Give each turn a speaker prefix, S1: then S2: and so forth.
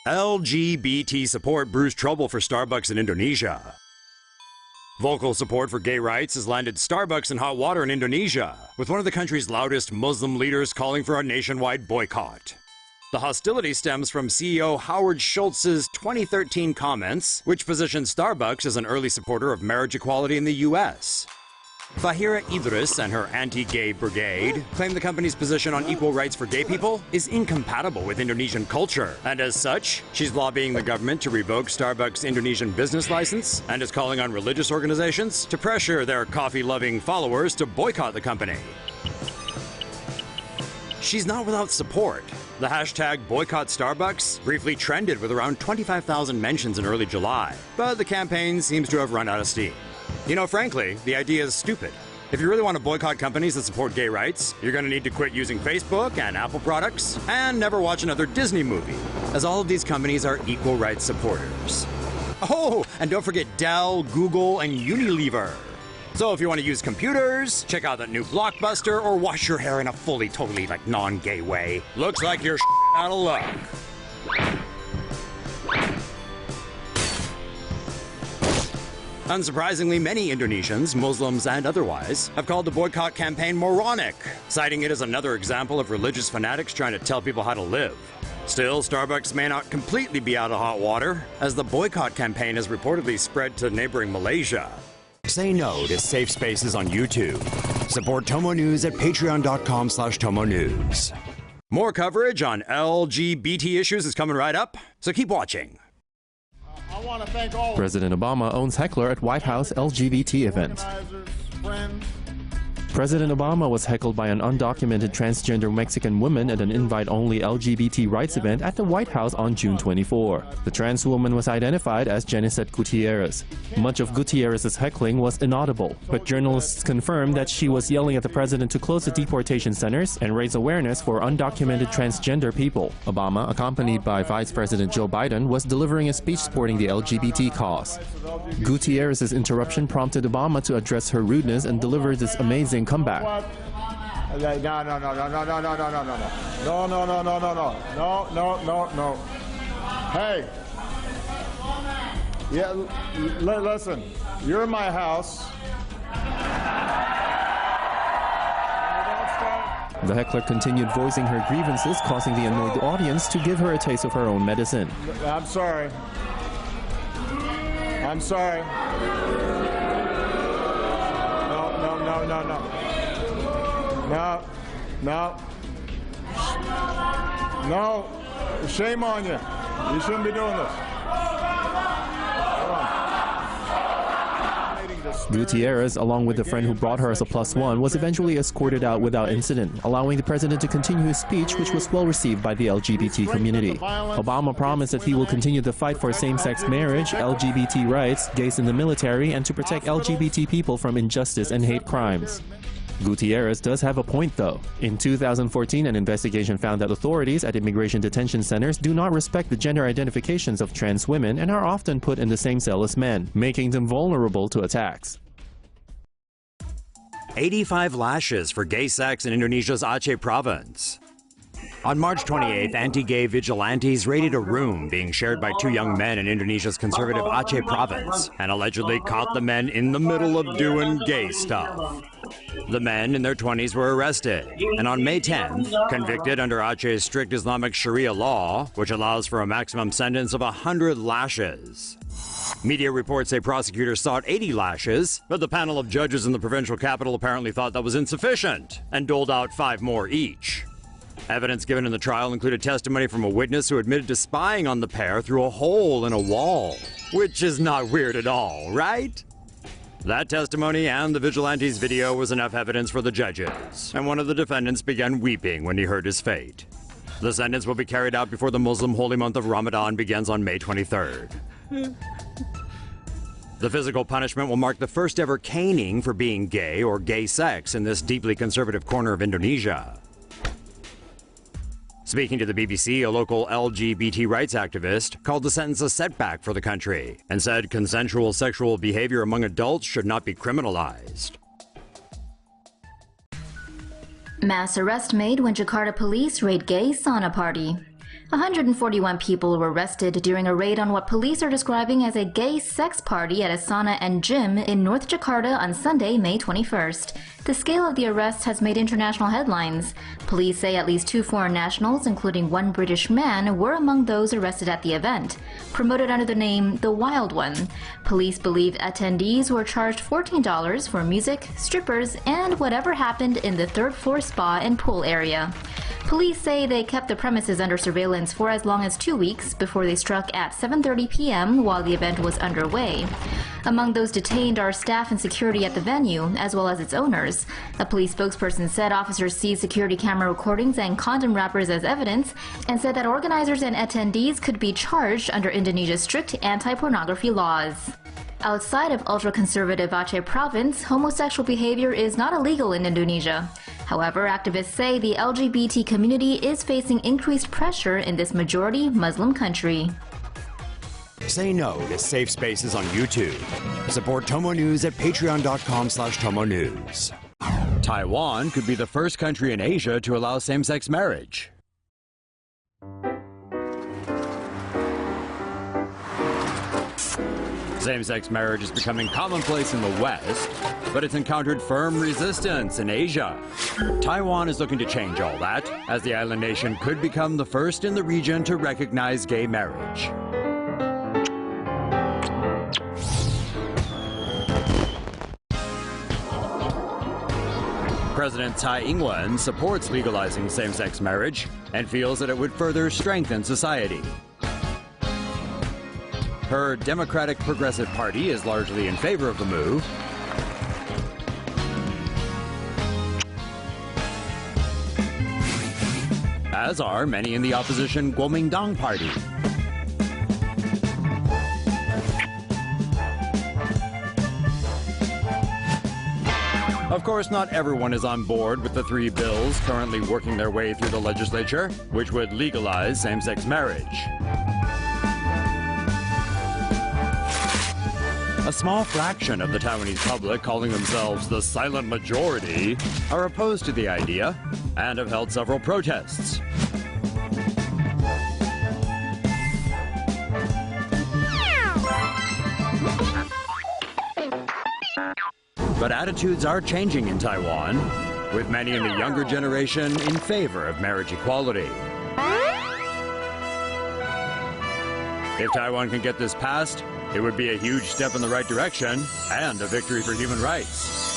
S1: LGBT support brews trouble for Starbucks in Indonesia. Vocal support for gay rights has landed Starbucks in hot water in Indonesia, with one of the country's loudest Muslim leaders calling for a nationwide boycott. The hostility stems from CEO Howard Schultz's 2013 comments, which positioned Starbucks as an early supporter of marriage equality in the U.S. Fahira Idris and her anti-gay brigade claim the company's position on equal rights for gay people is incompatible with Indonesian culture, and as such, she's lobbying the government to revoke Starbucks' Indonesian business license and is calling on religious organizations to pressure their coffee-loving followers to boycott the company. She's not without support. The hashtag Boycott Starbucks briefly trended with around 25,000 mentions in early July, but the campaign seems to have run out of steam. You know, frankly, the idea is stupid. If you really want to boycott companies that support gay rights, you're going to need to quit using Facebook and Apple products and never watch another Disney movie, as all of these companies are equal rights supporters. Oh, and don't forget Dell, Google, and Unilever. So if you want to use computers, check out that new Blockbuster, or wash your hair in a fully, totally, non-gay way. Looks like you're out of luck. Unsurprisingly, many Indonesians, Muslims and otherwise, have called the boycott campaign moronic, citing it as another example of religious fanatics trying to tell people how to live. Still, Starbucks may not completely be out of hot water, as the boycott campaign has reportedly spread to neighboring Malaysia. Say no to safe spaces on YouTube. Support TomoNews at patreon.com/TomoNews. More coverage on LGBT issues is coming right up, so keep watching.
S2: I want to thank all
S3: President Obama owns heckler at White House LGBT event. President Obama was heckled by an undocumented transgender Mexican woman at an invite-only LGBT rights event at the White House on June 24. The trans woman was identified as Geneset Gutierrez. Much of Gutierrez's heckling was inaudible, but journalists confirmed that she was yelling at the president to close the deportation centers and raise awareness for undocumented transgender people. Obama, accompanied by Vice President Joe Biden, was delivering a speech supporting the LGBT cause. Gutierrez's interruption prompted Obama to address her rudeness and deliver this amazing comeback.
S2: No. Hey. Yeah, listen. You're in my house.
S3: The heckler continued voicing her grievances, causing the annoyed audience to give her a taste of her own medicine.
S2: I'm sorry. I'm sorry. No. Shame on you. You shouldn't be doing this.
S3: Gutierrez, along with the friend who brought her as a +1, was eventually escorted out without incident, allowing the president to continue his speech, which was well received by the LGBT community. Obama promised that he will continue the fight for same-sex marriage, LGBT rights, gays in the military, and to protect LGBT people from injustice and hate crimes. Gutierrez does have a point, though. In 2014, an investigation found that authorities at immigration detention centers do not respect the gender identifications of trans women and are often put in the same cell as men, making them vulnerable to attacks.
S1: 85 lashes for gay sex in Indonesia's Aceh province. On March 28th, anti-gay vigilantes raided a room being shared by two young men in Indonesia's conservative Aceh province and allegedly caught the men in the middle of doing gay stuff. The men in their 20s were arrested and on May 10th, convicted under Aceh's strict Islamic Sharia law, which allows for a maximum sentence of 100 lashes. Media reports say prosecutors sought 80 lashes, but the panel of judges in the provincial capital apparently thought that was insufficient and doled out 5 more each. Evidence given in the trial included testimony from a witness who admitted to spying on the pair through a hole in a wall, which is not weird at all, right? That testimony and the vigilante's video was enough evidence for the judges, and one of the defendants began weeping when he heard his fate. The sentence will be carried out before the Muslim holy month of Ramadan begins on May 23rd. The physical punishment will mark the first ever caning for being gay or gay sex in this deeply conservative corner of Indonesia. Speaking to the BBC, a local LGBT rights activist called the sentence a setback for the country and said consensual sexual behavior among adults should not be criminalized.
S4: Mass arrest made when Jakarta police raid gay sauna party. 141 people were arrested during a raid on what police are describing as a gay sex party at a sauna and gym in North Jakarta on Sunday, May 21st. The scale of the arrests has made international headlines. Police say at least 2 foreign nationals, including 1 British man, were among those arrested at the event, promoted under the name The Wild One. Police believe attendees were charged $14 for music, strippers, and whatever happened in the third-floor spa and pool area. Police say they kept the premises under surveillance for as long as 2 weeks before they struck at 7:30 p.m. while the event was underway. Among those detained are staff and security at the venue, as well as its owners. A police spokesperson said officers seized security camera recordings and condom wrappers as evidence, and said that organizers and attendees could be charged under Indonesia's strict anti-pornography laws. Outside of ultra-conservative Aceh province, homosexual behavior is not illegal in Indonesia. However, activists say the LGBT community is facing increased pressure in this majority Muslim country.
S1: Say no to safe spaces on YouTube. Support TomoNews at patreon.com/TomoNews. Taiwan could be the first country in Asia to allow same-sex marriage. Same-sex marriage is becoming commonplace in the West, but it's encountered firm resistance in Asia. Taiwan is looking to change all that, as the island nation could become the first in the region to recognize gay marriage. President Tsai Ing-wen supports legalizing same-sex marriage and feels that it would further strengthen society. Her Democratic Progressive Party is largely in favor of the move. As are many in the opposition Kuomintang Party. Of course, not everyone is on board with the 3 bills currently working their way through the legislature, which would legalize same-sex marriage. A small fraction of the Taiwanese public, calling themselves the silent majority, are opposed to the idea and have held several protests. But attitudes are changing in Taiwan, with many in the younger generation in favor of marriage equality. If Taiwan can get this passed, it would be a huge step in the right direction and a victory for human rights.